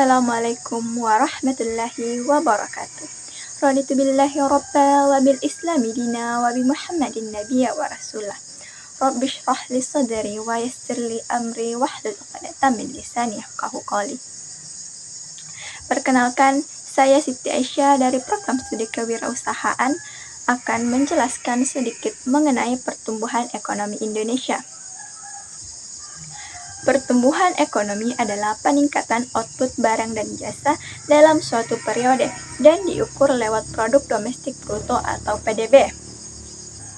Assalamualaikum warahmatullahi wabarakatuh. Raditu billahi rabba wa bil islami dina wa bi Muhammadin nabiyya wa rasulah. Rabbi shrah li sadri wa yassir li amri wahlul 'uqdatam min lisani yafqahu qawli. Perkenalkan, saya Siti Aisyah dari program studi kewirausahaan akan menjelaskan sedikit mengenai pertumbuhan ekonomi Indonesia. Pertumbuhan ekonomi adalah peningkatan output barang dan jasa dalam suatu periode dan diukur lewat produk domestik bruto atau PDB.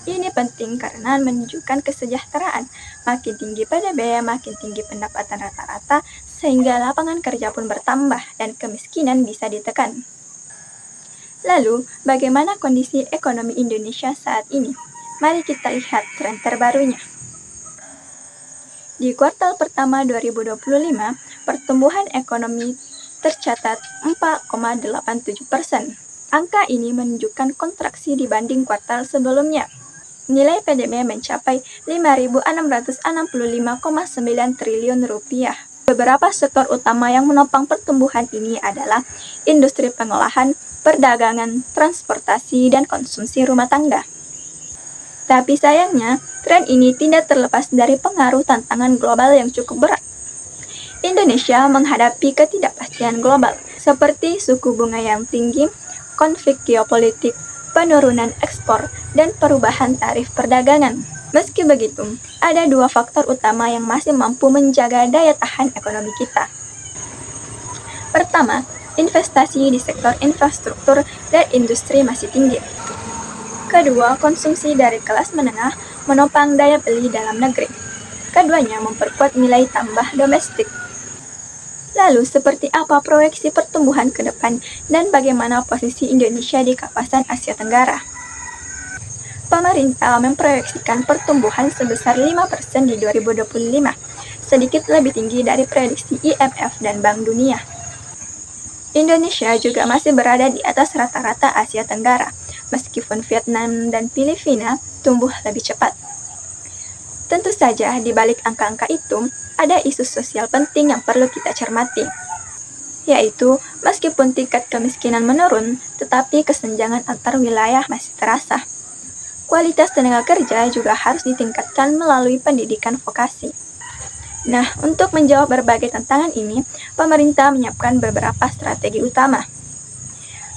Ini penting karena menunjukkan kesejahteraan. Makin tinggi PDB, makin tinggi pendapatan rata-rata, sehingga lapangan kerja pun bertambah dan kemiskinan bisa ditekan. Lalu, bagaimana kondisi ekonomi Indonesia saat ini? Mari kita lihat tren terbarunya. Di kuartal pertama 2025, pertumbuhan ekonomi tercatat 4,87%. Angka ini menunjukkan kontraksi dibanding kuartal sebelumnya. Nilai PDB mencapai 5.665,9 triliun rupiah. Beberapa sektor utama yang menopang pertumbuhan ini adalah industri pengolahan, perdagangan, transportasi, dan konsumsi rumah tangga. Tapi sayangnya, tren ini tidak terlepas dari pengaruh tantangan global yang cukup berat. Indonesia menghadapi ketidakpastian global, seperti suku bunga yang tinggi, konflik geopolitik, penurunan ekspor, dan perubahan tarif perdagangan. Meski begitu, ada dua faktor utama yang masih mampu menjaga daya tahan ekonomi kita. Pertama, investasi di sektor infrastruktur dan industri masih tinggi. Kedua, konsumsi dari kelas menengah menopang daya beli dalam negeri. Keduanya memperkuat nilai tambah domestik. Lalu, seperti apa proyeksi pertumbuhan ke depan dan bagaimana posisi Indonesia di kawasan Asia Tenggara? Pemerintah memproyeksikan pertumbuhan sebesar 5% di 2025, sedikit lebih tinggi dari prediksi IMF dan Bank Dunia. Indonesia juga masih berada di atas rata-rata Asia Tenggara, meskipun Vietnam dan Filipina tumbuh lebih cepat. Tentu saja, di balik angka-angka itu, ada isu sosial penting yang perlu kita cermati, yaitu meskipun tingkat kemiskinan menurun, tetapi kesenjangan antar wilayah masih terasa. Kualitas tenaga kerja juga harus ditingkatkan melalui pendidikan vokasi. Nah, untuk menjawab berbagai tantangan ini, pemerintah menyiapkan beberapa strategi utama.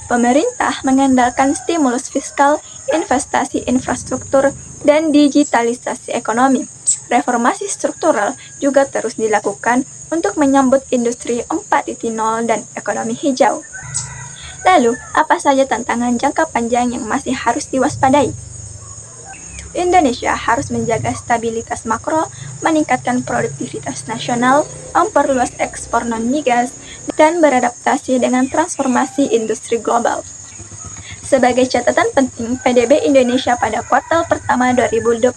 Pemerintah mengandalkan stimulus fiskal, investasi infrastruktur, dan digitalisasi ekonomi. Reformasi struktural juga terus dilakukan untuk menyambut industri 4.0 dan ekonomi hijau. Lalu, apa saja tantangan jangka panjang yang masih harus diwaspadai? Indonesia harus menjaga stabilitas makro, meningkatkan produktivitas nasional, memperluas ekspor non-migas, dan beradaptasi dengan transformasi industri global. Sebagai catatan penting, PDB Indonesia pada kuartal pertama 2025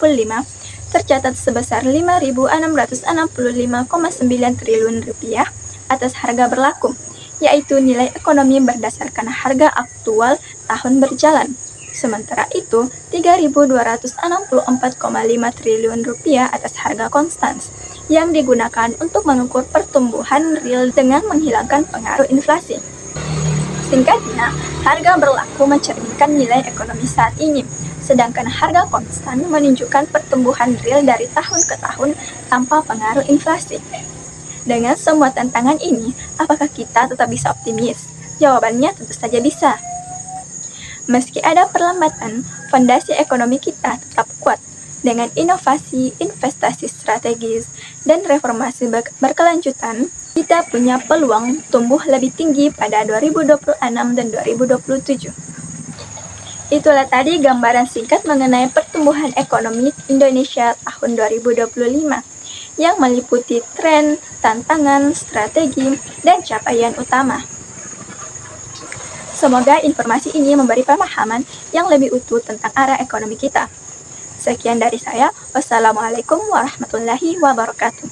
tercatat sebesar 5.665,9 triliun rupiah atas harga berlaku, yaitu nilai ekonomi berdasarkan harga aktual tahun berjalan. Sementara itu, 3.264,5 triliun rupiah atas harga konstans yang digunakan untuk mengukur pertumbuhan real dengan menghilangkan pengaruh inflasi. Singkatnya, harga berlaku mencerminkan nilai ekonomi saat ini, sedangkan harga konstan menunjukkan pertumbuhan real dari tahun ke tahun tanpa pengaruh inflasi. Dengan semua tantangan ini, apakah kita tetap bisa optimis? Jawabannya tentu saja bisa. Meski ada perlambatan, fondasi ekonomi kita tetap kuat. Dengan inovasi, investasi strategis, dan reformasi berkelanjutan, kita punya peluang tumbuh lebih tinggi pada 2026 dan 2027. Itulah tadi gambaran singkat mengenai pertumbuhan ekonomi Indonesia tahun 2025 yang meliputi tren, tantangan, strategi, dan capaian utama. Semoga informasi ini memberi pemahaman yang lebih utuh tentang arah ekonomi kita. Sekian dari saya. Wassalamualaikum warahmatullahi wabarakatuh.